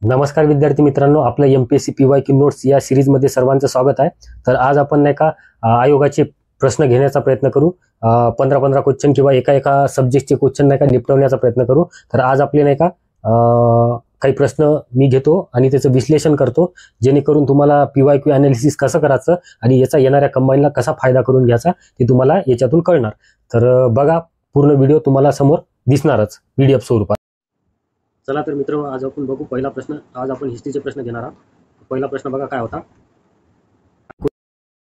नमस्कार विद्यार्थी मित्रांनो, आपलं MPSC PYQ नोट्स या सिरीजमध्ये सर्वांचं स्वागत आहे। तर आज आपण नाही का आयोगाचे प्रश्न घेण्याचा प्रयत्न करू। 15-15 क्वेश्चन किंवा एका सब्जेक्टचे क्वेश्चन नाही का निपटवण्याचा प्रयत्न करू। तर आज आपले नाही का काही प्रश्न मी घेतो आणि त्याचं विश्लेषण करतो, जेणेकरून तुम्हाला PYQ ॲनालिसिस कसं करायचं आणि याचा येणाऱ्या कंबाईनला कसा फायदा करून घ्यायचा ते तुम्हाला याच्यातून कळणार। तर बघा, पूर्ण व्हिडिओ तुम्हाला समोर दिसणारच PDF स्वरूपात। चला तर मित्र, आज आपण बघू पहिला प्रश्न। आज आपण हिस्ट्रीचे प्रश्न घेणार आहोत। पहिला प्रश्न बघा काय होता,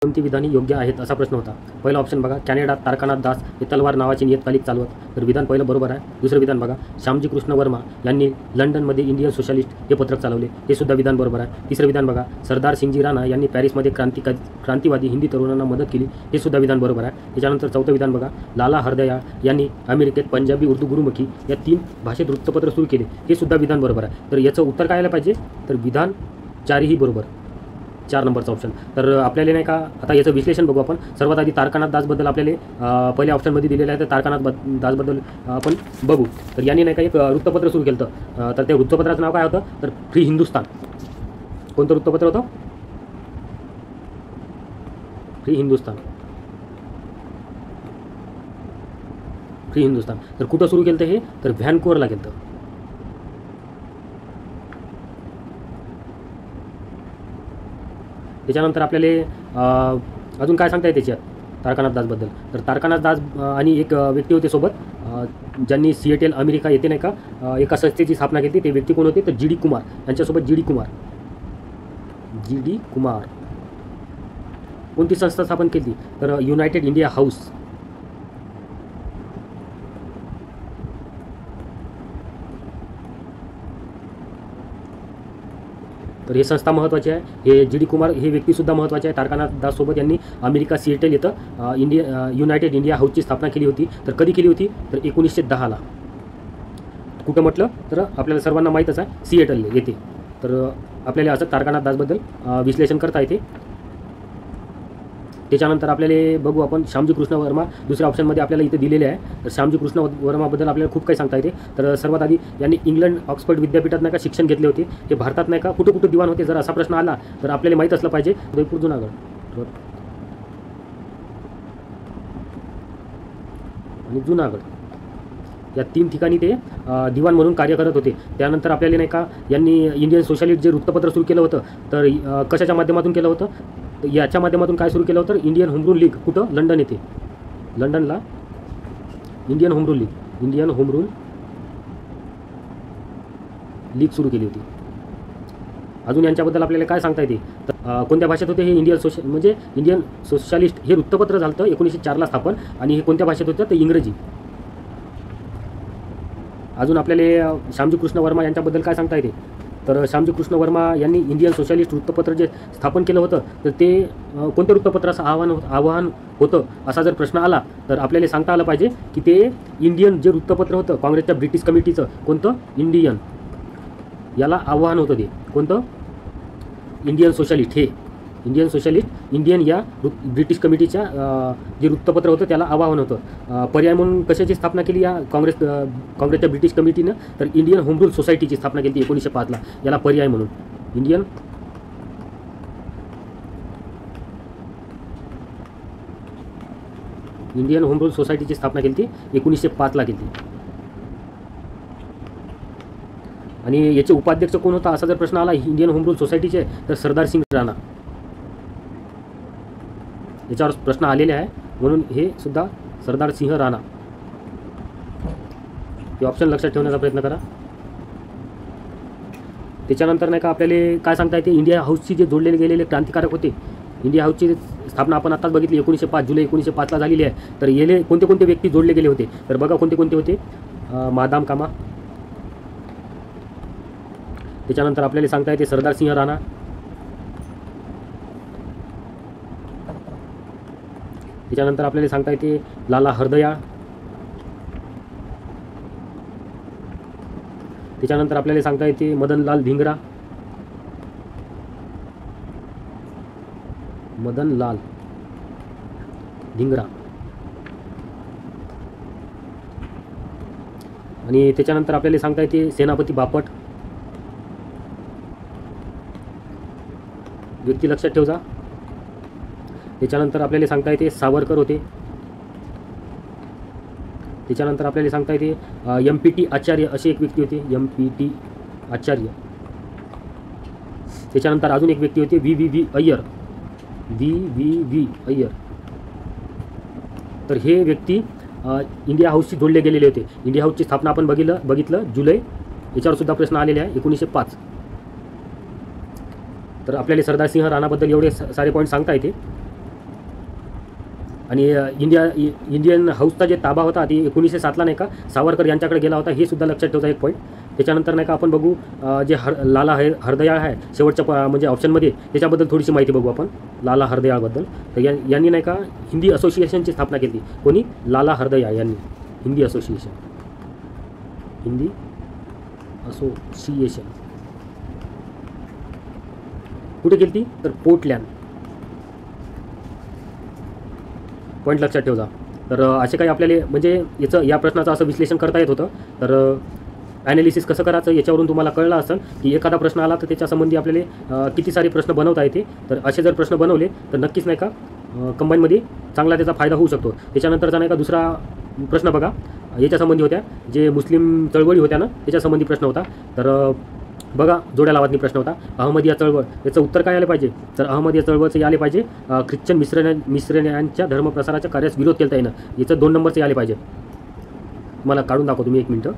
कोणती विधाने योग्य आहेत असा प्रश्न होता। पहिला ऑप्शन बघा, कॅनडात तारकानाथ दास हे तलवार नावाचे नियतकालिक चालवत, तर विधान पहिलं बरोबर आहे। दुसरं विधान बघा, श्यामजी कृष्ण वर्मा यांनी लंडनमध्ये इंडियन सोशलिस्ट हे पत्रक चालवले, हे सुद्धा विधान बरोबर आहे। तिसरं विधान बघा, सरदार सिंगजी राणा यांनी पॅरिसमध्ये क्रांतिवादी हिंदी तरुणांना मदत केली, हे सुद्धा विधान बरोबर आहे। त्याच्यानंतर चौथं विधान बघा, लाला हरदयाळ यांनी अमेरिकेत पंजाबी, उर्दू, गुरुमुखी या 3 भाषेत वृत्तपत्र सुरू केले, हे सुद्धा विधान बरोबर आहे। तर याचं उत्तर काय आलं पाहिजे, तर विधान 4ही बरोबर, 4 नंबरचा ऑप्शन। तर आपल्याला नाही का आता याचं विश्लेषण बघू आपण। सर्वात आधी तारकानाथ दासबद्दल आपल्याला पहिल्या ऑप्शनमध्ये दिलेलं आहे, तर तारकानाथ दासबद्दल आपण बघू। तर यांनी नाही का एक वृत्तपत्र सुरू केलं होतं, तर त्या वृत्तपत्राचं नाव काय होतं, तर फ्री हिंदुस्तान। कोणतं वृत्तपत्र होतं, फ्री हिंदुस्तान। फ्री हिंदुस्तान। तर कुठं सुरू केलं हे, तर व्हॅनकुव्हरला केलं होतं। त्याच्यानंतर आपल्याला अजून काय सांगता येते त्याच्यात तारकानाथ दासबद्दल, तर तारकानाथ दास आणि एक व्यक्ती होते सोबत, ज्यांनी सिएटल अमेरिका येथे नाही का एका संस्थेची स्थापना केली। ते व्यक्ती कोण होते, तर GD कुमार यांच्यासोबत GD कुमार कोणती संस्था स्थापन केली, तर युनायटेड इंडिया हाऊस। तर हे संस्था महत्त्वाची आहे। हे GD कुमार हे व्यक्तीसुद्धा महत्त्वाचे आहे। तारकानाथ दाससोबत यांनी अमेरिका सिएटल येथं युनायटेड इंडिया हाऊसची स्थापना केली होती। तर कधी केली होती, तर 1910ला। कुठं म्हटलं, तर आपल्याला सर्वांना माहीतच आहे, सिएटल येथे। तर आपल्याला असं तारकानाथ दासबद्दल विश्लेषण करता येते। त्याच्यानंतर आपल्याला बघू आपण श्यामजी कृष्ण वर्मा, दुसऱ्या ऑप्शनमध्ये आपल्याला इथे दिलेले आहे। तर श्यामजी कृष्ण वर्माबद्दल आपल्याला खूप काही सांगता येते। तर सर्वात आधी यांनी इंग्लंड ऑक्सफर्ड विद्यापीठात नाही का शिक्षण घेतले होते। हे भारतात नाही का कुठं कुठं दिवाण होते, जर असा प्रश्न आला तर आपल्याला माहीत असलं पाहिजे, उदयपूर, जुनागड आणि जुनागड या 3 ठिकाणी ते दिवाण म्हणून कार्य करत होते। त्यानंतर आपल्याला नाही का यांनी इंडियन सोशलिस्ट जे वृत्तपत्र सुरू केलं होतं, तर कशाच्या माध्यमातून केलं होतं, तर याच्या माध्यमातून काय सुरू केलं होतं, इंडियन होम रूल लीग। कुठं, लंडन येथे, लंडनला इंडियन होम रूल लीग सुरू केली होती। अजून यांच्याबद्दल आपल्याला काय सांगता येते, तर कोणत्या भाषेत होते हे इंडियन सोशलिस्ट हे वृत्तपत्र झालं 1904ला स्थापन, आणि हे कोणत्या भाषेत होतं, तर इंग्रजी। अजून आपल्याला श्यामजी कृष्ण वर्मा यांच्याबद्दल काय सांगता येते, तर श्यामजी कृष्ण वर्मा यांनी इंडियन सोशलिस्ट वृत्तपत्र जे स्थापन केलं होतं, तर ते कोणत्या वृत्तपत्राचं आव्हान होतं असा जर प्रश्न आला, तर आपल्याला सांगता आलं पाहिजे की ते इंडियन जे वृत्तपत्र होतं काँग्रेसच्या ब्रिटिश कमिटीचं, कोणतं, इंडियन, याला आव्हान होतं ते कोणतं, इंडियन सोशलिस्ट। हे इंडियन सोशलिस्ट, इंडियन या ब्रिटिश कमिटीच्या जे वृत्तपत्र होतं त्याला आव्हान होतं। पर्याय म्हणून कशाची स्थापना केली या काँग्रेसच्या ब्रिटिश कमिटीनं, तर इंडियन होम रूल सोसायटीची स्थापना केली 1905ला, याला पर्याय म्हणून इंडियन होम रूल सोसायटीची स्थापना केली ती 1905ला केली। आणि याचे उपाध्यक्ष कोण होता असा जर प्रश्न आला इंडियन होम रूल सोसायटीचे, तर सरदार सिंग राणा, याच्यावर प्रश्न आलेले आहे, म्हणून हे सुद्धा सरदार सिंह राणा। हे ऑप्शन लक्षात ठेवण्याचा प्रयत्न करा। त्याच्यानंतर नाही का आपल्याला काय सांगता येते, इंडिया हाऊसची जे जोडलेले गेलेले क्रांतिकारक होते, इंडिया हाऊसची स्थापना आपण आताच बघितली 1905 जुलै 1905ला झालेली आहे। तर याले कोणते कोणते व्यक्ती जोडले गेले होते, तर बघा कोणते कोणते होते, मादाम कामा। त्याच्यानंतर आपल्याला सांगता येते सरदार सिंह राणा। त्याच्यानंतर आपल्याला सांगता येते लाला हरदयाळ। त्याच्यानंतर आपल्याला सांगता येते मदनलाल धिंगरा, आणि त्याच्यानंतर आपल्याला सांगता येते सेनापती बापट। व्यक्ती लक्षात ठेव जा. त्याच्यानंतर आपल्याला सांगता येते सावरकर होते. त्याच्यानंतर आपल्याला सांगता येते MPT आचार्य अशी एक व्यक्ती होती, MPT आचार्य. त्याच्यानंतर अजून एक व्यक्ती होती VVV अय्यर, VVV अय्यर. तर हे व्यक्ती इंडिया हाऊसशी जोडले गेलेले होते. इंडिया हाऊसची स्थापना आपण बघितलं जुलै, याच्यावर सुद्धा प्रश्न आलेले आहे 1905. तर आपल्याला सरदार सिंह राणाबद्दल एवढे सारे पॉईंट सांगता येते. आणि इंडियन हाऊसचा जे ताबा होता ती 1907ला नाही का सावरकर यांच्याकडे गेला होता, हे सुद्धा लक्षात ठेवता एक पॉईंट. त्याच्यानंतर नाही का आपण बघू जे लाला हरदयाळ आहे शेवटच्या म्हणजे ऑप्शनमध्ये, त्याच्याबद्दल थोडीशी माहिती बघू आपण लाला हरदयाळबद्दल. तर यांनी नाही का हिंदी असोसिएशनची स्थापना केली. कोणी? लाला हरदयाळ यांनी हिंदी असोसिएशन कुठे केली? तर पोर्टलँड. पॉईंट लक्षात ठेवा. तर असे काही आपल्याला म्हणजे या प्रश्नाचं असं विश्लेषण करता येत होतं. तर ॲनालिसिस कसं करायचं याच्यावरून तुम्हाला कळलं असेल की एखादा प्रश्न आला तर त्याच्या संबंधी आपल्याला किती सारे प्रश्न बनवता येते. तर असे जर प्रश्न बनवले तर नक्कीच नाही का कंबाईनमध्ये चांगला त्याचा फायदा होऊ शकतो. त्याच्यानंतरचा नाही का दुसरा प्रश्न बघा, याच्या संबंधी होत्या जे मुस्लिम चळवळी होत्या ना त्याच्या संबंधी प्रश्न होता. तर बघा जोड्या लावातनी प्रश्न होता अहमदिया चळवळ, याचं उत्तर काय आले पाहिजे? तर अहमदिया चळवळचं आले पाहिजे ख्रिश्चन मिश्रण्यांच्या धर्मप्रसाराच्या कार्यास विरोध केला येणं, याचं 2 नंबरचं आले पाहिजे. मला काढून दाखवतो मी 1 मिनटं.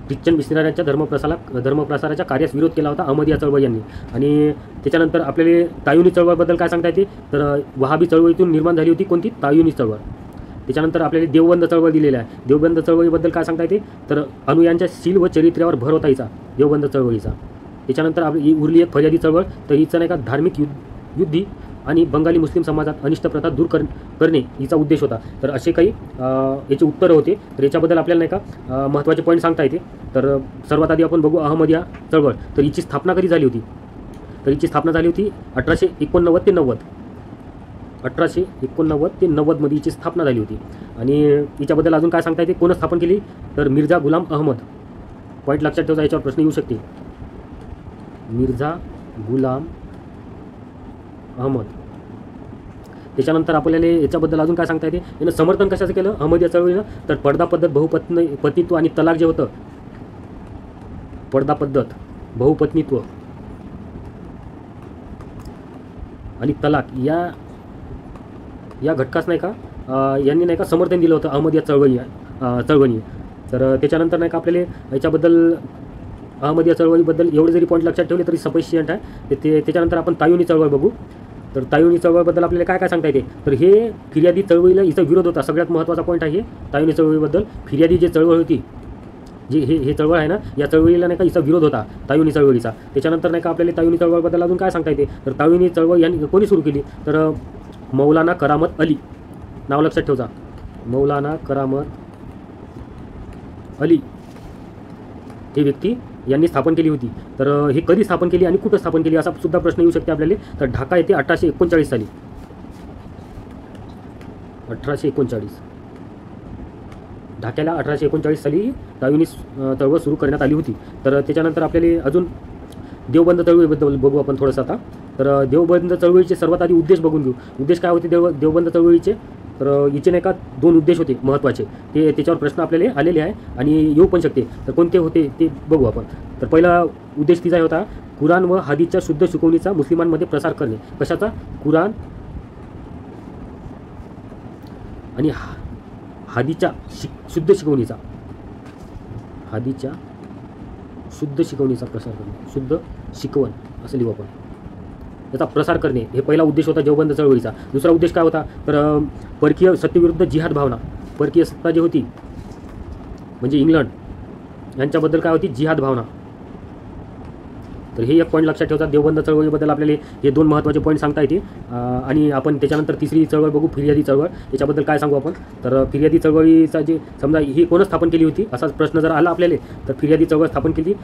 ख्रिश्चन मिशनऱ्यांच्या धर्मप्रसाराच्या कार्यास विरोध केला होता अहमदिया चळवळ यांनी. आणि त्याच्यानंतर आपल्याला तायुनी चळवळबद्दल काय सांगता येते? तर वहाबी चळवळीतून निर्माण झाली होती कोणती? तायुनी चळवळ. त्याच्यानंतर आपल्याला देवबंद चळवळ दिलेला आहे. देवबंद चळवळीबद्दल काय सांगता येते? तर अनुयांच्या शील व चरित्र्यावर भर होता हिचा देवबंद चळवळीचा. त्याच्यानंतर आपली उरली एक फर्यादी चळवळ. तर हिचं नाही का धार्मिक युद्धी आणि बंगाली मुस्लिम समाजात अनिष्ट प्रथा दूर करणे हिचा उद्देश होता. तर असे काही याचे उत्तरं होते. तर याच्याबद्दल आपल्याला नाही का महत्त्वाचे पॉईंट सांगता येते. तर सर्वात आधी आपण बघू अहमदिया चळवळ. तर हिची स्थापना कधी झाली होती? तर हिची स्थापना झाली होती 1889 ते 90. 1889 ते 90 मध्ये हिची स्थापना झाली होती. आणि हिच्याबद्दल अजून काय सांगता येते? कोण स्थापन केली? तर मिर्झा गुलाम अहमद. पॉईंट लक्षात ठेवा, याच्यावर प्रश्न येऊ शकते. मिर्झा गुलाम अहमद. त्याच्यानंतर आपल्याला याच्याबद्दल अजून काय सांगता येते? यानं समर्थन कशाचं केलं अहमदिया चळवळीनं? तर पडदा पद्धत, बहुपत्नीत्व आणि तलाक जे होतं, पडदा पद्धत, बहुपत्नीत्व आणि तलाक या घटकास नाही का यांनी नाही का समर्थन दिलं होतं अहमदिया चळवळी. तर त्याच्यानंतर नाही का आपल्याला याच्याबद्दल अहमदिया चळवळीबद्दल एवढे जरी पॉईंट लक्षात ठेवले तरी सफिशियंट आहे. त्याच्यानंतर आपण तायुनी चळवळ बघू. तर तायुनी चळवळबद्दल आपल्याला काय काय सांगता येते? तर हे फिर्यादी चळवळीला हिचा विरोध होता. सगळ्यात महत्त्वाचा पॉईंट आहे तायुनी चळवळीबद्दल. फिर्यादी जे चळवळ होती, जे हे चळवळ आहे ना, या चळवळीला नाही का हिचा विरोध होता तायुनी चळवळीचा. त्याच्यानंतर नाही का आपल्याला तायुनी चळवळबद्दल अजून काय सांगता येते? तर तायुनी चळवळ यांनी कोणी सुरू केली? तर मौलाना करामत अली. नाव लक्षात ठेवा, मौलाना करामत अली ही व्यक्ती यांनी स्थापन केली होती. तर हे कधी स्थापन केली आणि कुठं स्थापन केली असा सुद्धा प्रश्न येऊ शकते आपल्याला. तर ढाका येथे 1839 साली. 1839 ढाक्याला 1839 साली तायुनी चळवळ सुरू करण्यात आली होती. तर त्याच्यानंतर आपल्याला अजून देवबंद चळवळीबद्दल बघू आपण थोडंसं आता. तर देवबंद चळवळीचे सर्वात आधी उद्देश बघून घेऊ. उद्देश काय होते देवबंद चळवळीचे? तर हिचे नाही का 2 उद्देश होते महत्त्वाचे. त्याच्यावर प्रश्न आपल्याला आलेले आहे आणि येऊ पण शकते. तर कोणते होते ते बघू आपण. तर पहिला उद्देश तिचा होता कुराण व हदीसच्या शुद्ध शिकवणीचा मुस्लिमांमध्ये प्रसार करणे. कशाचा? कुराण आणि हदीसच्या शुद्ध शिकवणीचा, हदीसच्या शुद्ध शिकवणीचा प्रसार करणे. शुद्ध शिकवण असं लिहू आपण. याचा प्रसार करणे हे पहिला उद्देश होता देवबंद चळवळीचा. दुसरा उद्देश काय होता? तर परकीय सत्तेविरुद्ध जिहाद भावना. परकीय सत्ता जी होती म्हणजे इंग्लंड यांच्याबद्दल काय होती? जिहाद भावना. तर हे एक पॉईंट लक्षात ठेवता. देवबंद चळवळीबद्दल आपल्याला हे 2 महत्त्वाचे पॉईंट सांगता येते. आणि आपण त्याच्यानंतर तिसरी चळवळ बघू, फिर्यादी चळवळ. याच्याबद्दल काय सांगू आपण? तर फिर्यादी चळवळीचा जे समजा ही कोण स्थापन केली होती असाच प्रश्न जर आला आपल्याला, तर फिर्यादी चळवळ स्थापन केली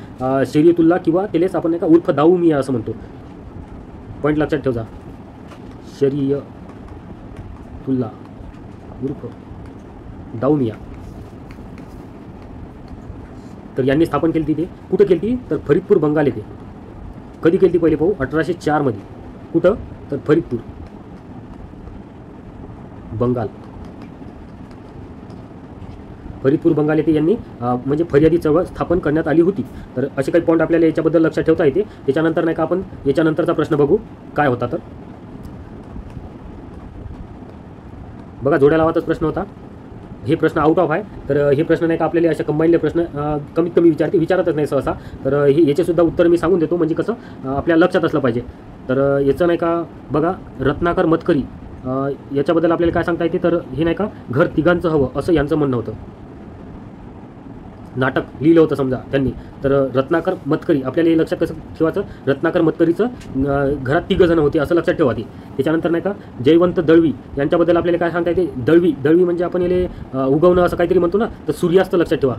शरीयतुल्लाह किंवा त्यालाच आपण एका उर्फ दाऊ मियाँ असं म्हणतो. पॉईंट लक्षात ठेवा, शरीयतुल्लाह उर्फ दाऊ मियाँ. तर यांनी स्थापन केली. ते कुठं केली? तर फरीदपूर बंगाल येथे. कधी केली ती पहिले पाहू. 1804 मध्ये. कुठं? तर फरीदपूर, बंगाल. फरीदपूर बंगाल येथे यांनी म्हणजे फरियादी चळवळ स्थापन करण्यात आली होती. तर असे काही पॉईंट आपल्याला याच्याबद्दल लक्षात ठेवता येते. त्याच्यानंतर नाही का आपण याच्यानंतरचा प्रश्न बघू काय होता. तर बघा, जोड्या लावातच प्रश्न होता. हे प्रश्न आउट ऑफ आहे. तर हे प्रश्न नाही का आपल्याला अशा कंबाईनले प्रश्न कमीत कमी विचारतच नाही सहसा. तर हे याचेसुद्धा उत्तर मी सांगून देतो, म्हणजे कसं आपल्या लक्षात असलं पाहिजे. तर याचं नाही का बघा, रत्नाकर मतकरी याच्याबद्दल आपल्याला काय सांगता येते. तर हे नाही का घर तिघांचं हवं असं यांचं म्हणणं होतं. नाटक लिहिलं होतं समजा त्यांनी. तर रत्नाकर मतकरी आपल्याला हे लक्षात कसं ठेवायचं, रत्नाकर मतकरीचं घरात तिघंजणं होते असं लक्षात ठेवा. त्याच्यानंतर नाही का जयवंत दळवी यांच्याबद्दल आपल्याला काय सांगता येते. दळवी म्हणजे आपण याला उगवणं असं काहीतरी म्हणतो ना, तर सूर्यास्त लक्षात ठेवा.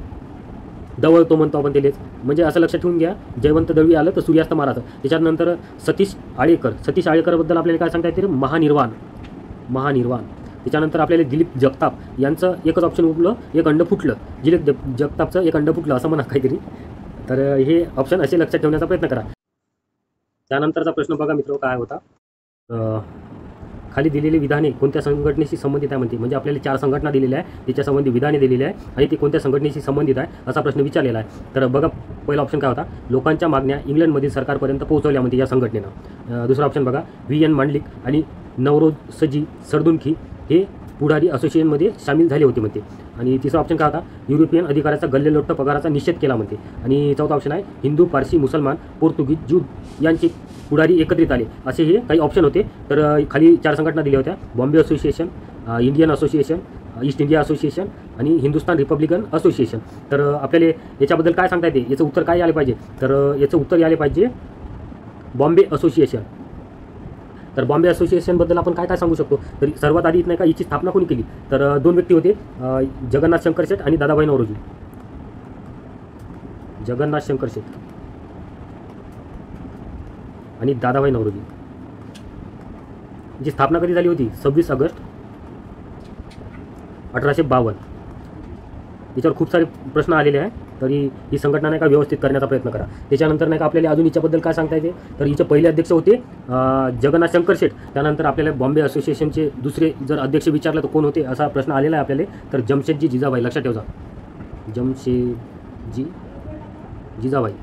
दवळतो म्हणतो आपण त्यालेच, म्हणजे असं लक्षात ठेवून घ्या. जयवंत दळवी आलं तर सूर्यास्त मारायचं. त्याच्यानंतर सतीश आळेकरबद्दल आपल्याला काय सांगता येते. महानिर्वाण. त्याच्यानंतर आपल्याला दिलीप जगताप यांचं एकच ऑप्शन उरलं, एक अंड फुटलं. दिलीप जगतापचं एक अंड फुटलं असं म्हणा काहीतरी. तर हे ऑप्शन असे लक्षात ठेवण्याचा प्रयत्न करा. त्यानंतरचा प्रश्न बघा मित्र काय होता. खाली दिलेली विधाने कोणत्या संघटनेशी संबंधित आहे म्हणते. म्हणजे आपल्याला 4 संघटना दिलेल्या आहे, त्याच्यासंबंधी विधाने दिलेली आहे आणि ती कोणत्या संघटनेशी संबंधित आहे असा प्रश्न विचारलेला आहे. तर बघा, पहिला ऑप्शन काय होता, लोकांच्या मागण्या इंग्लंडमधील सरकारपर्यंत पोहोचवल्या म्हणते या संघटनेनं. दुसरा ऑप्शन बघा, VN मांडलिक आणि नवरोजजी सरदुनखी हे पुढारी असोसिएशनमध्ये सामील झाले होते म्हणते. आणि तिसरा ऑप्शन काय होता, युरोपियन अधिकाऱ्याचा गल्लेलोट्ट पगाराचा निषेध केला म्हणते. आणि चौथा ऑप्शन आहे, हिंदू, पारसी, मुसलमान, पोर्तुगीज, ज्यू यांचे पुढारी एकत्रित आले. असे हे काही ऑप्शन होते. तर खाली 4 संघटना दिल्या होत्या, Bombay association, Indian association, east India association आणि हिंदुस्तान रिपब्लिकन असोसिएशन. तर आपल्याला याच्याबद्दल काय सांगता येते, याचं उत्तर काय आले पाहिजे. तर याचं उत्तर यायला पाहिजे बॉम्बे असोसिएशन. तर बॉम्बे असोसिएशनबद्दल आपण काय सांगू शकतो. तर सर्वात आधी नाही का याची स्थापना कोणी केली. तर 2 व्यक्ती होते, जगन्नाथ शंकर शेठ आणि दादाभाई नौरोजी. जगन्नाथ शंकर शेठ आणि दादाभाई नौरोजी. जी स्थापना कधी झाली होती, 26 ऑगस्ट 1852. याच्यावर खूप सारे प्रश्न आलेले आहे. तरी ही संघटना नाही का व्यवस्थित करण्याचा प्रयत्न करा. त्याच्यानंतर नाही का आपल्याला अजून हिच्याबद्दल काय सांगता येते. तर हिचे पहिले अध्यक्ष होते जगन्नाथ शंकर शेठ. त्यानंतर आपल्याला बॉम्बे असोसिएशनचे दुसरे जर अध्यक्ष विचारलं तर कोण होते असा प्रश्न आलेला आहे आपल्याला. तर जमशेदजी जिजाबाई लक्षात ठेवा. जमशेदजी जिजाबाई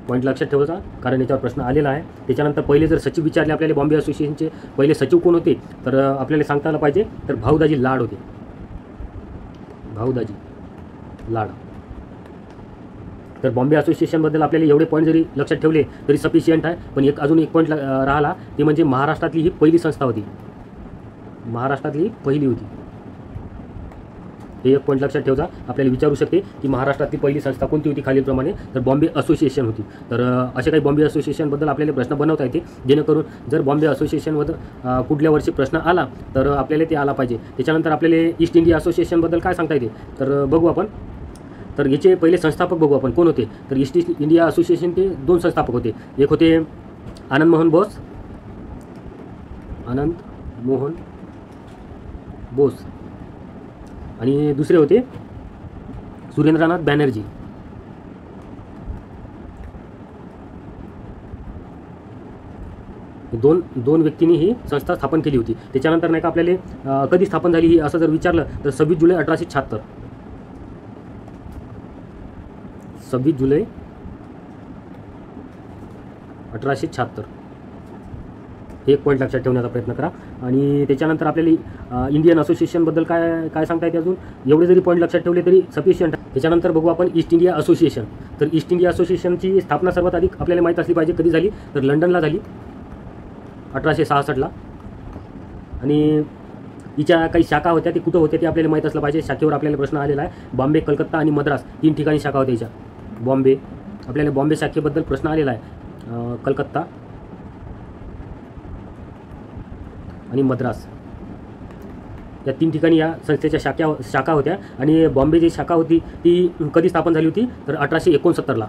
पॉईंट लक्षात ठेवायचा, कारण याच्यावर प्रश्न आलेला आहे. त्याच्यानंतर पहिले जर सचिव विचारले आपल्याला बॉम्बे असोसिएशनचे पहिले सचिव कोण होते, तर आपल्याला सांगता आलं पाहिजे. तर भाऊदाजी लाड होते. भाऊदाजी लाड. तर बॉम्बे असोसिएशनबद्दल आपल्याला एवढे पॉईंट जरी लक्षात ठेवले तरी सफिशियंट आहे. पण अजून एक पॉईंट राहिला, ते म्हणजे महाराष्ट्रातली ही पहिली संस्था होती. महाराष्ट्रातली पहिली होती. हे एक पॉईंट लक्षात ठेवा. आपल्याला विचारू शकते की महाराष्ट्रातली पहिली संस्था कोणती होती खालीलप्रमाणे. तर बॉम्बे असोसिएशन होती. तर असे काही बॉम्बे असोसिएशनबद्दल आपल्याला प्रश्न बनवता येते, जेणेकरून जर बॉम्बे असोसिएशनबद्दल पुढल्या वर्षी प्रश्न आला तर आपल्याला ते आला पाहिजे. त्याच्यानंतर आपल्याला ईस्ट इंडिया असोसिएशनबद्दल काय सांगता येते. तर बघू आपण. तर याचे पहिले संस्थापक बघू आपण कोण होते. तर ईस्ट इंडिया असोसिएशनचे 2 संस्थापक होते. एक होते आनंद मोहन बोस आणि दुसरे होते सुरेंद्रनाथ बॅनर्जी. दोन व्यक्तींनी ही संस्था स्थापन केली होती. त्याच्यानंतर नाही का आपल्याला कधी स्थापन झाली ही असं जर विचारलं तर 26 जुलै 1876. 26 जुलै 1876 हे एक पॉईंट लक्षात ठेवण्याचा प्रयत्न करा. आणि त्याच्यानंतर आपल्याला इंडियन असोसिएशनबद्दल काय सांगता येते. अजून एवढे जरी पॉईंट लक्षात ठेवले तरी सफिशियंट. त्याच्यानंतर बघू आपण ईस्ट इंडिया असोसिएशन. तर ईस्ट इंडिया असोसिएशनची स्थापना सर्वात आधी आपल्याला माहीत असली पाहिजे कधी झाली. तर लंडनला झाली 1866ला. आणि हिच्या काही शाखा होत्या, ते कुठं होत्या ते आपल्याला माहीत असलं पाहिजे. शाखेवर आपल्याला प्रश्न आलेला आहे. बॉम्बे, कलकत्ता आणि मद्रास 3 ठिकाणी शाखा होत्या हिच्या. आपल्याला बॉम्बे शाखेबद्दल प्रश्न आलेला आहे. कलकत्ता आणि मद्रास या 3 ठिकाणी या संस्थेच्या शाखा होत्या. आणि बॉम्बे जी शाखा होती ती कधी स्थापन झाली होती. तर 1869ला.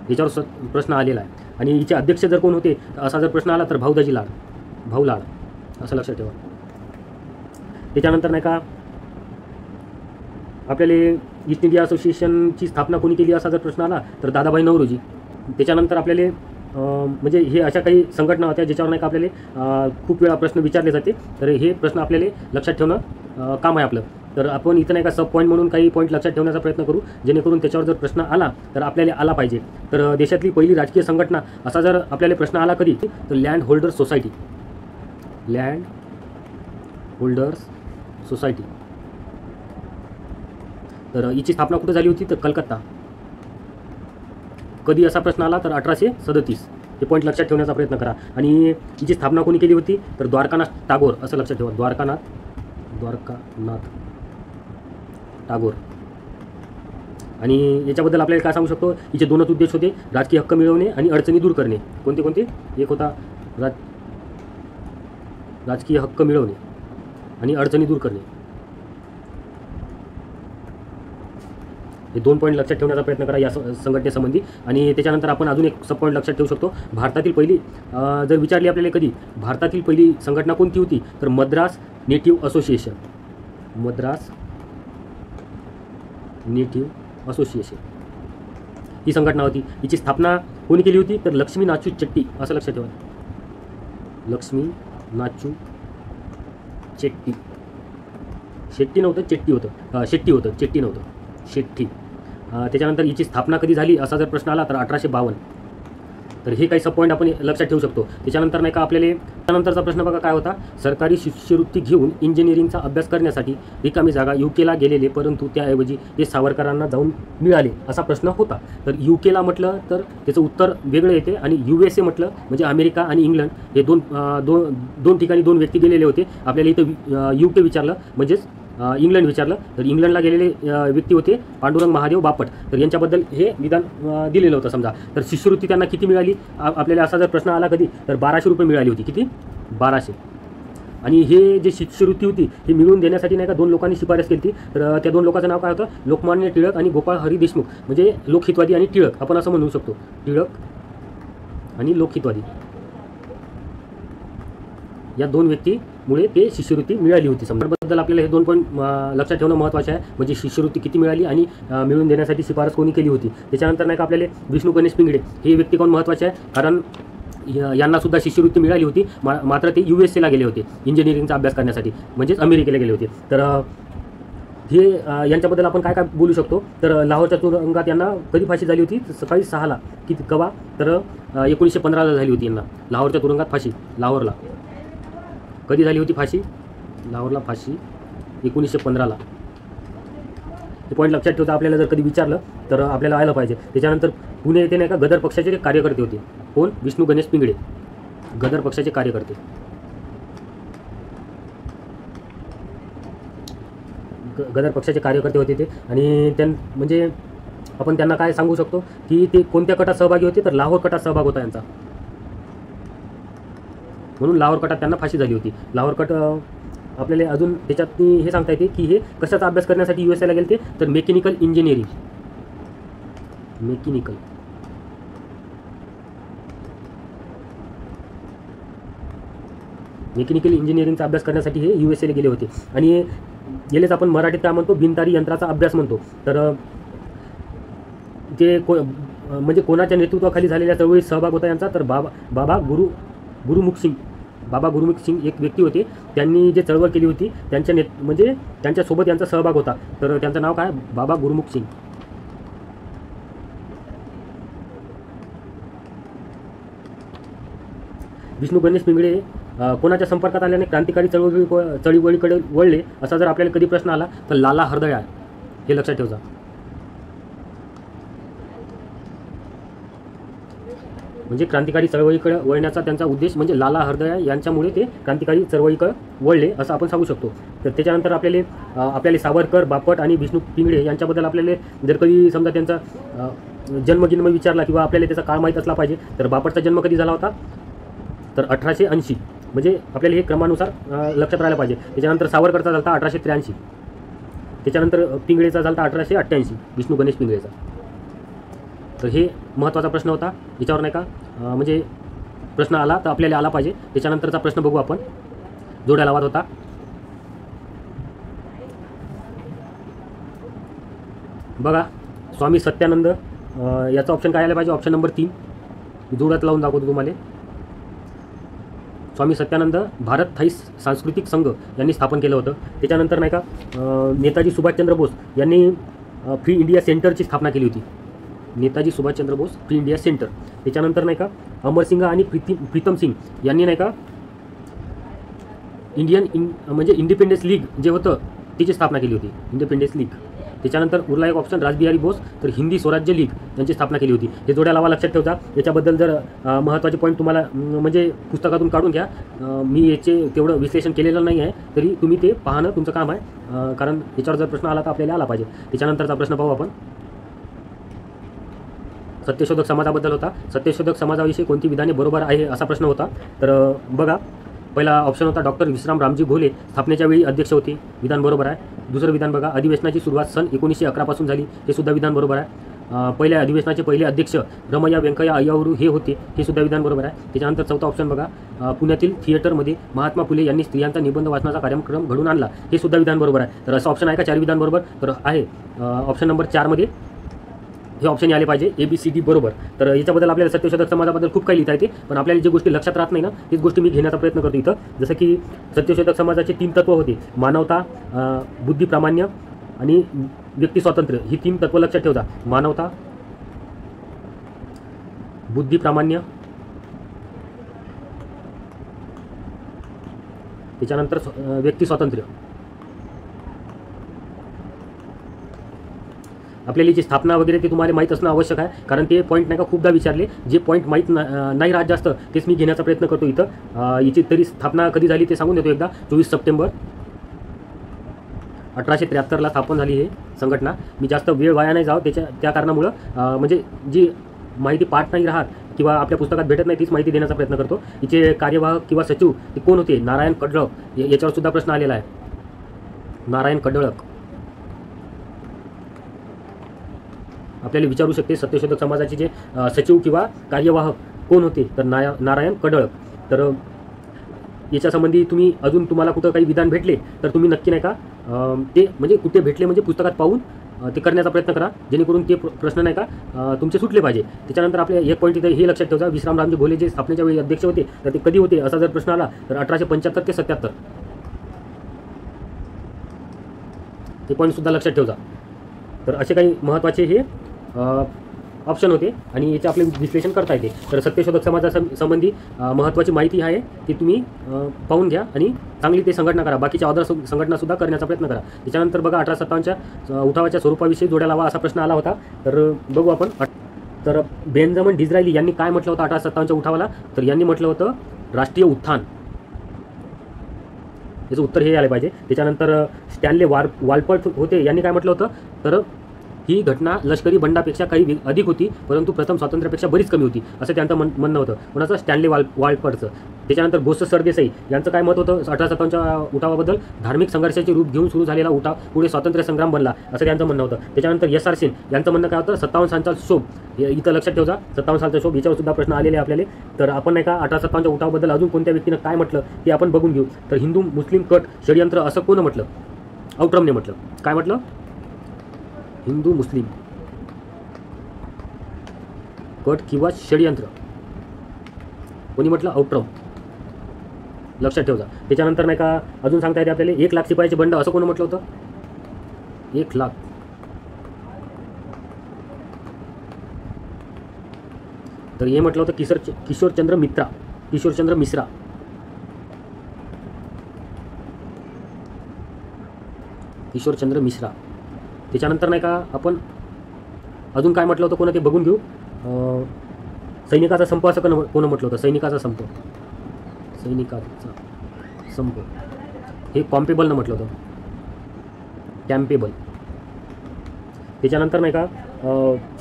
याच्यावर प्रश्न आलेला आहे. आणि हिचे अध्यक्ष जर कोण होते असा जर प्रश्न आला तर भाऊ लाड असं लक्षात ठेवा. त्याच्यानंतर नाही का आपल्याला ईस्ट इंडिया असोसिएशनची स्थापना कोणी केली असा जर प्रश्न आला तर दादाभाई नौरोजी. त्याच्यानंतर आपल्याला म्हणजे हे अशा काही संघटना होत्या ज्याच्यावर नाही का आपल्याला खूप वेळा प्रश्न विचारले जाते. तर हे प्रश्न आपल्याला लक्षात ठेवणं काम आहे आपलं. तर आपण इथं नाही का सब पॉईंट म्हणून काही पॉईंट लक्षात ठेवण्याचा प्रयत्न करू, जेणेकरून त्याच्यावर जर प्रश्न आला तर आपल्याला आला पाहिजे. तर देशातली पहिली राजकीय संघटना असा जर आपल्याला प्रश्न आला कधी, तर land holders society. Land holders society. तर हिची स्थापना कुठे झाली होती, तर कलकत्ता. कधी असा प्रश्न आला तर 1837. हे पॉईंट लक्षात ठेवण्याचा प्रयत्न करा. आणि हिची स्थापना कोणी केली होती, तर द्वारकानाथ टागोर असं लक्षात ठेवा. द्वारकानाथ टागोर. आणि याच्याबद्दल आपल्याला काय सांगू शकतो, हिचे दोनच उद्देश होते, राजकीय हक्क मिळवणे आणि अडचणी दूर करणे. कोणते कोणते? एक होता राजकीय हक्क मिळवणे आणि अडचणी दूर करणे. हे 2 पॉईंट लक्षात ठेवण्याचा प्रयत्न करा या संघटनेसंबंधी. आणि त्याच्यानंतर आपण अजून एक सब पॉईंट लक्षात ठेवू शकतो. भारतातील पहिली जर विचारली आपल्याला कधी, भारतातील पहिली संघटना कोणती होती, तर Madras native association. Madras native association ही संघटना होती. हिची स्थापना कोणी केली होती, तर लक्ष्मी नाचू चेट्टी असं लक्षात ठेवा. लक्ष्मी नाचू चेट्टी. शेट्टी नव्हतं, चेट्टी होतं. शेट्टी होतं, चेट्टी नव्हतं, शेट्टी. त्याच्यानंतर हिची स्थापना कधी झाली असा जर प्रश्न आला तर 1852. तर हे काही सब पॉईंट आपण लक्षात ठेवू शकतो. त्याच्यानंतर नाही का आपल्याला त्यानंतरचा प्रश्न बघा काय होता, सरकारी शिष्यवृत्ती घेऊन इंजिनिअरिंगचा अभ्यास करण्यासाठी रिकामी जागा यूकेला गेलेले, परंतु त्याऐवजी ते सावरकरांना जाऊन मिळाले असा प्रश्न होता. तर यूकेला म्हटलं तर त्याचं उत्तर वेगळं येते, आणि USA म्हटलं म्हणजे अमेरिका आणि इंग्लंड हे दोन ठिकाणी 2 व्यक्ती गेलेले होते. आपल्याला इथं UK विचारलं म्हणजेच इंग्लंड विचारलं, तर इंग्लंडला गेलेले व्यक्ती होते पांडुरंग महादेव बापट. तर यांच्याबद्दल हे विधान दिलेलं होतं समजा. तर शिष्यवृत्ती त्यांना किती मिळाली, आपल्याला असा जर प्रश्न आला कधी, तर 1200 रुपये मिळाली होती. किती? 1200. आणि हे जे शिष्यवृत्ती होती ही मिळवून देण्यासाठी नाही का 2 लोकांनी शिफारस केली. तर त्या 2 लोकांचं नाव काय होतं, लोकमान्य टिळक आणि गोपाळ हरी देशमुख. म्हणजे लोकहितवादी आणि टिळक आपण असं म्हणू शकतो. टिळक आणि लोकहितवादी या 2 व्यक्तीमुळे ते शिष्यवृत्ती मिळाली होती. समजाबद्दल आपल्याला हे 2 पॉईंट लक्षात ठेवणं महत्त्वाचं आहे. म्हणजे शिष्यवृत्ती किती मिळाली आणि मिळवून देण्यासाठी शिफारस कोणी केली होती. त्याच्यानंतर नाही का आपल्याला विष्णू गणेश पिंगळे हे व्यक्ती कोण महत्त्वाचे आहे, कारण यांना सुद्धा शिष्यवृत्ती मिळाली होती. मात्र ते USA गेले होते इंजिनिअरिंगचा अभ्यास करण्यासाठी, म्हणजेच अमेरिकेला गेले होते. तर हे यांच्याबद्दल आपण काय काय बोलू शकतो, तर लाहोरच्या तुरुंगात यांना कधी फाशी झाली होती, सकाळी 6ला. किती कवा, तर 1915ला झाली होती यांना लाहोरच्या तुरुंगात फाशी. लाहोरला कधी झाली होती फाशी, लाहोरला फाशी 1915ला. हे पॉईंट लक्षात ठेवता. आपल्याला जर कधी विचारलं तर आपल्याला आलं पाहिजे. त्याच्यानंतर पुणे येथे नाही का गदर पक्षाचे कार्यकर्ते होते. कोण? विष्णू गणेश पिंगळे, गदर पक्षाचे कार्यकर्ते. गदर पक्षाचे कार्यकर्ते होते ते. आणि म्हणजे आपण त्यांना काय सांगू शकतो की ते कोणत्या गटात सहभागी होते, तर लाहोर गटात सहभाग होता यांचा, म्हणून लाहोर गटात त्यांना फाशी झाली होती. लाहोर गट आपल्याला अजून त्याच्यात हे सांगता येते की हे कशाचा अभ्यास करण्यासाठी USA गेले ते, तर मेकॅनिकल इंजिनिअरिंग. मेकॅनिकल इंजिनिअरिंगचा अभ्यास करण्यासाठी हे USA गेले होते. आणि गेलेच आपण मराठीत काय म्हणतो, बिनतारी यंत्राचा अभ्यास म्हणतो. तर ते म्हणजे कोणाच्या नेतृत्वाखाली झालेल्या चळवळीत सहभाग होता यांचा, तर बाबा गुरुमुख सिंग एक व्यक्ती होते. त्यांनी जे चळवळ केली होती त्यांच्या म्हणजे त्यांच्यासोबत यांचा सहभाग होता. तर त्यांचं नाव काय? बाबा गुरुमुख सिंग. विष्णू गणेश पिंगळे कोणाच्या संपर्कात आल्याने क्रांतिकारी चळवळीकडे वळले असा जर आपल्याला कधी प्रश्न आला, तर लाला हरदयाळ हे लक्षात ठेवा. म्हणजे क्रांतिकारी चळवळीकडे वळण्याचा त्यांचा उद्देश म्हणजे लाला हरदयाळ यांच्यामुळे ते क्रांतिकारी चळवळीकडे वळले असं आपण सांगू शकतो. तर त्याच्यानंतर आपल्याला सावरकर, बापट आणि विष्णू पिंगळे यांच्याबद्दल आपल्याला जर कधी समजा त्यांचा जन्मगिन्म विचारला किंवा आपल्याला त्याचा काळ माहीत असला पाहिजे, तर बापटचा जन्म कधी झाला होता, तर 1880. म्हणजे आपल्याला हे क्रमानुसार लक्षात राहायला पाहिजे. त्याच्यानंतर सावरकरचा झाला 1883. त्याच्यानंतर पिंगळेचा झाला 1888, विष्णू गणेश पिंगळेचा. तर हे महत्त्वाचा प्रश्न होता. याच्यावर नाही का म्हणजे प्रश्न आला तर आपल्याला आला पाहिजे. त्याच्यानंतरचा प्रश्न बघू आपण. जोड्या लावात होता. बघा स्वामी सत्यानंद, याचा ऑप्शन काय आला पाहिजे? ऑप्शन नंबर 3 जोरात लावून दाखवतो तुम्हाला. स्वामी सत्यानंद भारत थाई सांस्कृतिक संघ यांनी स्थापन केलं होतं. त्याच्यानंतर नाही का नेताजी सुभाषचंद्र बोस यांनी फ्री इंडिया सेंटरची स्थापना केली होती. Netaji Subhashchandra Bose free India centre. त्याच्यानंतर नाही का अमरसिंग आणि प्रीतम सिंग यांनी नाही का म्हणजे इंडिपेंडन्स लीग जे होतं त्याची स्थापना केली होती, इंडिपेंडन्स लीग. त्याच्यानंतर उरला एक ऑप्शन रासबिहारी बोस, तर हिंदी स्वराज्य लीग यांची स्थापना केली होती. हे जोड्या लावा, लक्षात ठेवता. याच्याबद्दल जर महत्त्वाचे पॉईंट तुम्हाला म्हणजे पुस्तकातून काढून घ्या. मी याचे तेवढं विश्लेषण केलेलं नाही आहे, तरी तुम्ही ते पाहणं तुमचं काम आहे, कारण याच्यावर जर प्रश्न आला तर आपल्याला आला पाहिजे. त्याच्यानंतरचा प्रश्न पाहू आपण. सत्यशोधक समाजाबद्दल होता. सत्यशोधक समाजाविषयी कोणती विधाने बरोबर आहे असा प्रश्न होता. तर बघा पहिला ऑप्शन होता डॉक्टर विश्राम रामजी घोले स्थापनेच्या वेळी अध्यक्ष होते, विधान बरोबर आहे. दुसरं विधान बघा अधिवेशनाची सुरुवात सन 1911 पासून झाली, हे सुद्धा विधान बरोबर आहे. पहिल्या अधिवेशनाचे पहिले अध्यक्ष रमैया व्यंकय्या अय्यावरू हे होते, हे सुद्धा विधान बरोबर आहे. त्याच्यानंतर चौथा ऑप्शन बघा पुण्यातील थिएटरमध्ये महात्मा फुले यांनी स्त्रियांचा निबंध वाचनाचा कार्यक्रम घडून आणला, हे सुद्धा विधान बरोबर आहे. तर असं ऑप्शन आहे का 4 विधान बरोबर? तर आहे ऑप्शन नंबर 4 मध्ये हे ऑप्शन आले पाहिजे, ABCD बरोबर. तर याच्याबद्दल आपल्याला सत्यशोधक समाजाबद्दल खूप काही लिहिता येते, पण आपल्याला जे गोष्टी लक्षात राहत नाही ना तीच गोष्टी मी घेण्याचा प्रयत्न करतो इथं. जसं की सत्यशोधक समाजाचे 3 तत्व होते, मानवता, बुद्धी प्रामाण्य आणि व्यक्ती स्वातंत्र्य. ही 3 तत्व लक्षात ठेवता. मानवता, बुद्धी प्रामाण्य, त्याच्यानंतर व्यक्ती स्वातंत्र्य. आपल्याला जी स्थापना वगैरे ते तुम्हाला माहीत असणं आवश्यक आहे, कारण ते पॉईंट नाही का खूपदा विचारले. जे पॉईंट माहीत नाही राहत जास्त तेच मी घेण्याचा प्रयत्न करतो इथं. याची तरी स्थापना कधी झाली ते सांगून देतो एकदा. 24 सप्टेंबर 1873 स्थापन झाली हे संघटना. मी जास्त वेळ वाया नाही जावं त्या कारणामुळं म्हणजे जी माहिती पाठ नाही राहत किंवा आपल्या पुस्तकात भेटत नाही तीच माहिती देण्याचा प्रयत्न करतो. हिचे कार्यवाहक किंवा सचिव ते कोण होते? नारायण कडळक. याच्यावर सुद्धा प्रश्न आलेला आहे, नारायण कडळक. आपल्याला विचारू शकते सत्यशोधक समाजाचे जे सचिव किंवा कार्यवाहक कोण होते? तर नारायण कडळक. तर याच्यासंबंधी तुम्हाला कुठं काही विधान भेटले तर तुम्ही नक्की नाही का ते म्हणजे कुठे भेटले म्हणजे पुस्तकात पाहून ते करण्याचा प्रयत्न करा, जेणेकरून ते प्रश्न नाही का तुमचे सुटले पाहिजे. त्याच्यानंतर आपले एक पॉईंट इथे हे लक्षात ठेवा, विश्राम रामजी घोले जे स्थापनेच्या वेळी अध्यक्ष होते तर ते कधी होते असा जर प्रश्न आला तर 1875 ते 77 ते पॉईंट सुद्धा लक्षात ठेवा. तर असे काही महत्त्वाचे हे ऑप्शन होते आणि याचे आपले विश्लेषण करता येते. तर सत्यशोधक समाजासंबंधी महत्त्वाची माहिती आहे ती तुम्ही पाहून घ्या आणि चांगली ते संघटना करा. बाकीच्या अदर संघटनासुद्धा करण्याचा प्रयत्न करा. त्याच्यानंतर बघा 1857च्या उठावाच्या स्वरूपाविषयी जोड्या लावा असा प्रश्न आला होता. तर बघू आपण. तर बेंजामिन डिझरायली यांनी काय म्हटलं होतं 1857च्या उठावाला? तर यांनी म्हटलं होतं राष्ट्रीय उत्थान. याचं उत्तर हे आले पाहिजे. त्याच्यानंतर स्टॅनले वालपर्ट होते, यांनी काय म्हटलं होतं? तर ही घटना लष्करी बंडापेक्षा काही अधिक होती, परंतु प्रथम स्वातंत्र्यापेक्षा बरीच कमी होती, असं त्यांचं म्हणणं होतं. कोणाचं? स्टॅनले वालपर्टचं. त्याच्यानंतर बोस सरदेसाई यांचं काय मत होतं 1857च्या उठावाबद्दल? धार्मिक संघर्षाचे रूप घेऊन सुरू झालेला उठाव पुढे स्वातंत्र्य संग्राम बनला, असं त्यांचं म्हणणं होतं. त्याच्यानंतर SR सेन यांचं म्हणणं काय होतं? 57 सालचा शोभ. इथं लक्षात ठेवा 57 सालचा शोभ. याच्यावर सुद्धा प्रश्न आलेले आपल्याला. तर आपण नाही का 1857च्या उठावाबद्दल अजून कोणत्या व्यक्तीनं काय म्हटलं ते आपण बघून घेऊ. तर हिंदू मुस्लिम कट षडयंत्र असं कोण म्हटलं? आउट्रमने म्हटलं. काय म्हटलं? हिंदू मुस्लिम कट किंवा षडयंत्र कोणी म्हटलं? आउट्रम. लक्षात ठेवा. त्याच्यानंतर नाही का अजून सांगता येते आपल्याला 1 लाख शिपायाचे बंड असं कोण म्हटलं होतं? 1 लाख. तर हे म्हटलं होतं किशोरचंद्र मिश्रा. किशोरचंद्र मिश्रा. त्याच्यानंतर नाही का आपण अजून काय म्हटलं होतं कोण ते बघून घेऊ. सैनिकाचा संप असं कोण म्हटलं होतं? सैनिकाचा संप हे कॉम्पेबलनं म्हटलं होतं, कॅम्पेबल. त्याच्यानंतर नाही का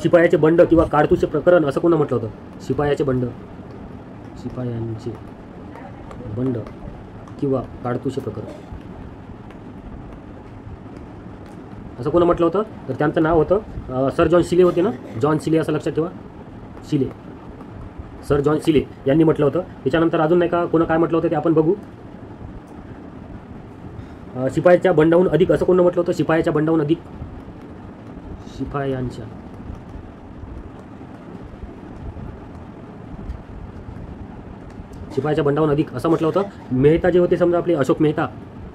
शिपायाचे बंड किंवा काडतुसे प्रकरण असं कोण म्हटलं होतं? शिपायांचे बंड किंवा काडतुसे प्रकरण असं कोण म्हटलं होतं? तर त्यांचं नाव होतं सर जॉन शिले होते ना, जॉन शिले असं लक्षात ठेवा. सर जॉन शिले यांनी म्हटलं होतं. त्याच्यानंतर अजून नाही का कोण काय म्हटलं होतं ते आपण बघू. शिपायाच्या बंडाहून अधिक असं कोण म्हटलं होतं? शिपायाच्या बंडाहून अधिक. शिपायांच्या बंडावून अधिक असं म्हटलं होतं. मेहता जे होते समजा आपले अशोक मेहता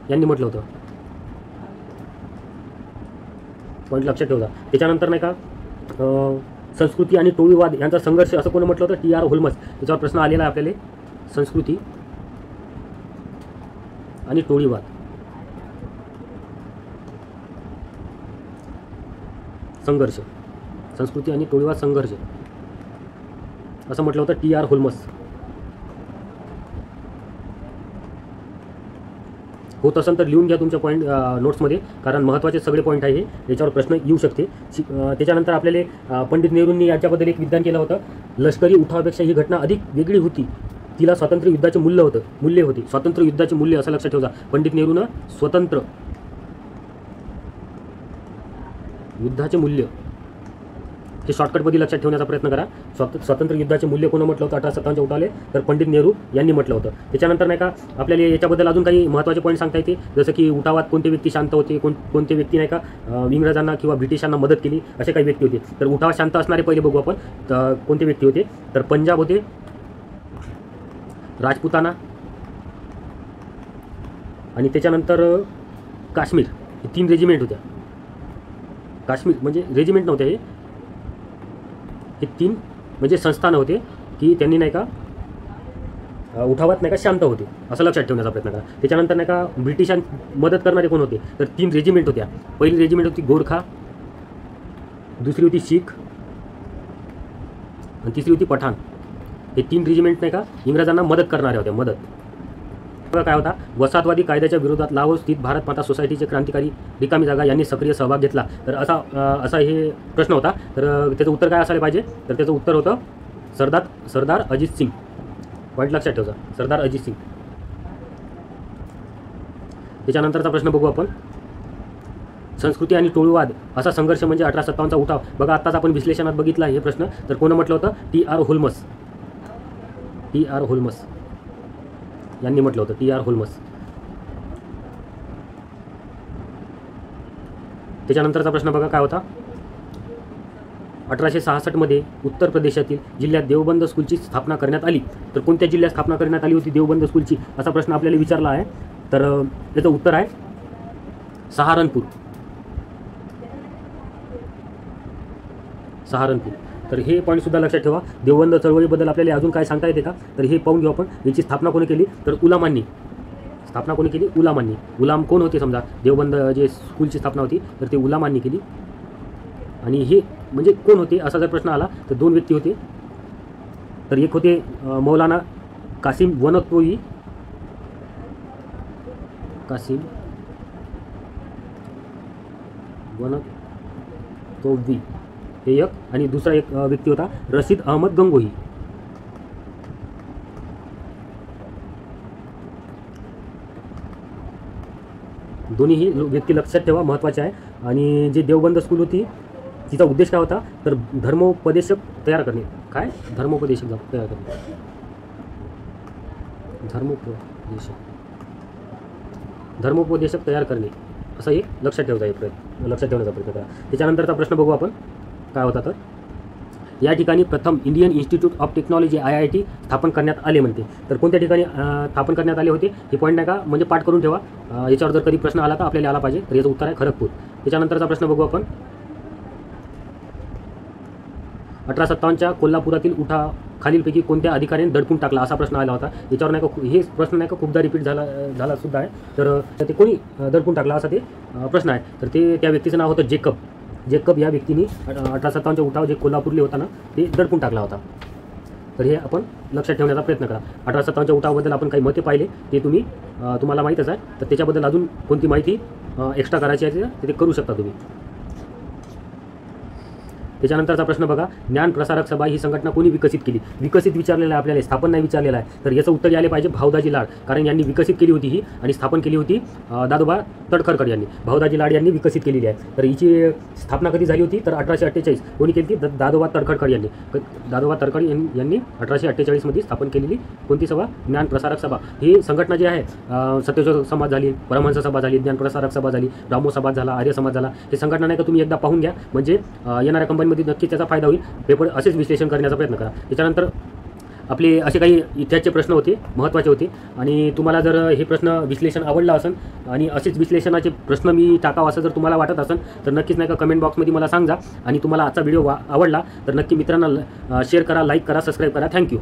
यांनी म्हटलं होतं. पॉईंट लक्षात ठेवता. त्याच्यानंतर नाही का संस्कृती आणि टोळीवाद यांचा संघर्ष असं कोणी म्हटलं होतं? TR होल्मस. याच्यावर प्रश्न आलेला आहे आपल्याला. संस्कृती आणि टोळीवाद संघर्ष, संस्कृती आणि टोळीवाद संघर्ष असं म्हटलं होतं TR होल्मस. होत असेल तर लिहून घ्या तुमच्या पॉईंट नोट्समध्ये, कारण महत्त्वाचे सगळे पॉईंट आहे हे, याच्यावर प्रश्न येऊ शकते. त्याच्यानंतर आपल्याला पंडित नेहरूंनी याच्याबद्दल एक विधान केलं होतं. लष्करी उठावापेक्षा ही घटना अधिक वेगळी होती. तिला स्वातंत्र्य युद्धाचे मूल्य होते. स्वातंत्र्य युद्धाचे मूल्य असं लक्षात ठेवा. पंडित नेहरूनं स्वतंत्र युद्धाचे मूल्य हे शॉर्टकटमध्ये लक्षात ठेवण्याचा प्रयत्न करा. स्वातंत्र्य युद्धाचे मूल्य कोण म्हटलं होतं 1857 उठाले? तर पंडित नेहरू यांनी म्हटलं होतं. त्याच्यानंतर नाही का आपल्याला याच्याबद्दल अजून काही महत्त्वाचे पॉईंट सांगता येते, जसं की उठावात कोणते व्यक्ती शांत होते, कोणते व्यक्ती नाही का इंग्रजांना किंवा ब्रिटिशांना मदत केली, असे काही व्यक्ती होते. तर उठावात शांत असणारे पहिले बघू आपण. तर कोणते व्यक्ती होते? तर पंजाब होते, राजपुताना आणि त्याच्यानंतर काश्मीर. हे 3 रेजिमेंट होत्या. काश्मीर म्हणजे रेजिमेंट नव्हते, हे 3 म्हणजे संस्थानं होते की त्यांनी नाही का उठावात नाही का शांत होते, असं लक्षात ठेवण्याचा प्रयत्न करा. त्याच्यानंतर नाही का ब्रिटिशां मदत करणारे कोण होते? तर 3 रेजिमेंट होत्या. पहिली रेजिमेंट होती गोरखा, दुसरी होती शीख आणि तिसरी होती पठाण. हे 3 रेजिमेंट नाही का इंग्रजांना मदत करणारे होते. मदत काय होता? वसाहतवादी कायद्याच्या विरोधात लाहोर स्थित भारत माता सोसायटीचे क्रांतिकारी रिकामी जागा यांनी सक्रिय सहभाग घेतला. तर असा हे प्रश्न होता. तर त्याचं उत्तर काय असायला पाहिजे? तर त्याचं उत्तर होतं सरदार अजित सिंग. पॉईंट लक्षात ठेवा, सरदार अजित सिंग. त्याच्यानंतरचा प्रश्न बघू आपण. संस्कृती आणि टोळीवाद असा संघर्ष म्हणजे 1857चा उठाव. बघा आत्ताच आपण विश्लेषणात बघितला हे प्रश्न. तर कोण म्हटलं होतं? TR होल्मस. TR होल्मस यांनी म्हटलं होतं. TR होल्मस. त्याच्यानंतरचा प्रश्न बघा काय होता? 1866 मध्ये उत्तर प्रदेशातील जिल्ह्यात देवबंद स्कूलची स्थापना करण्यात आली. तर कोणत्या जिल्ह्यात स्थापना करण्यात आली होती देवबंद स्कूलची, असा प्रश्न आपल्याला विचारला आहे. तर त्याचं उत्तर आहे सहारनपूर. सहारनपूर. तर हे पॉईंटसुद्धा लक्षात ठेवा. देवबंद चळवळीबद्दल आपल्याला अजून काय सांगता येते का? तर हे पाहून घेऊ आपण. याची स्थापना कोणी केली? तर गुलामांनी. स्थापना कोणी केली? गुलामांनी. गुलाम कोण होते समजा? देवबंद जे स्कूलची स्थापना होती तर ते गुलामांनी केली. आणि हे म्हणजे कोण होते असा जर प्रश्न आला तर 2 व्यक्ती होते. तर एक होते मौलाना कासिम वनतोवी. कासिम वनतोवी हे एक, आणि दुसरा एक व्यक्ती होता रशीद अहमद गंगोही. दोन्ही व्यक्ती लक्षात ठेवा, महत्त्वाचे आहे. आणि जे देवबंद स्कूल होती तिचा उद्देश काय होता? तर धर्मोपदेशक तयार करणे. काय? धर्मोपदेशक तयार करणे. धर्मोपदेशक तयार करणे असं एक लक्षात ठेवण्याचा प्रयत्न करा. त्याच्यानंतरचा प्रश्न बघू आपण काय होता. तर या ठिकाणी प्रथम Indian institute of technology IIT स्थापन करण्यात आले म्हणते. तर कोणत्या ठिकाणी स्थापन करण्यात आले होते हे पॉईंट नाही का म्हणजे पाठ करून ठेवा. याच्यावर जर कधी प्रश्न आला तर आपल्याला आला पाहिजे. तर याचं उत्तर आहे खरगपूर. त्याच्यानंतरचा प्रश्न बघू आपण. 1857च्या कोल्हापुरातील खालीलपैकी कोणत्या अधिकाऱ्याने दडपून टाकला, असा प्रश्न आला होता. याच्यावर नाही का हे प्रश्न नाही का खूपदा रिपीट झाला सुद्धा आहे. तर ते कोणी दडपून टाकला असा ते प्रश्न आहे. तर ते त्या व्यक्तीचं नाव होतं जेकब या व्यक्तीने 1857चा उठाव जे कोल्हापूरले होता ना ते दडपून टाकला होता. तर हे आपण लक्षात ठेवण्याचा प्रयत्न करा. 1857च्या उठावाबद्दल आपण काही मते पाहिले ते तुम्हाला माहीतच आहे. तर त्याच्याबद्दल अजून कोणती माहिती एक्स्ट्रा करायची आहे ते करू शकता तुम्ही. त्याच्यानंतरचा प्रश्न बघा, ज्ञान प्रसारक सभा ही संघटना कोणी विकसित केली? विकसित विचारलेलं आहे आपल्याला, स्थापन नाही विचारलेलं आहे. तर याचं उत्तर यायला पाहिजे भाऊदाजी लाड, कारण यांनी विकसित केली होती ही आणि स्थापन केली होती दादोबा तडखरकर यांनी. भाऊदाजी लाड यांनी विकसित केलेली आहे. तर हिची स्थापना कधी झाली होती? तर 1848. कोणी केली ती? दादोबा तडखरकर यांनी. दादोबा तडखर यांनी 1848 मध्ये स्थापन केलेली कोणती सभा? ज्ञान प्रसारक सभा. ही संघटना जी आहे, सत्यशोधक समाज झाली, परमहंस सभा झाली, ज्ञान प्रसारक सभा झाली, ब्राह्मो समाज झाला, आर्य समाज झाला. हे संघटना नाही का तुम्ही एकदा पाहून घ्या, म्हणजे येणाऱ्या कंपनीमध्ये नक्कीच त्याचा फायदा होईल. पेपर असेच विश्लेषण करण्याचा प्रयत्न करा. त्याच्यानंतर आपले असे काही इतिहासचे प्रश्न होते, महत्त्वाचे होते. आणि तुम्हाला जर हे प्रश्न विश्लेषण आवडलं असेल आणि असेच विश्लेषणाचे प्रश्न मी टाकावं असं जर तुम्हाला वाटत असेल तर नक्कीच नाही का कमेंट बॉक्समध्ये मला सांगा. आणि तुम्हाला आजचा व्हिडिओ आवडला तर नक्की मित्रांना शेअर करा, लाईक करा, सबस्क्राईब करा. थँक्यू.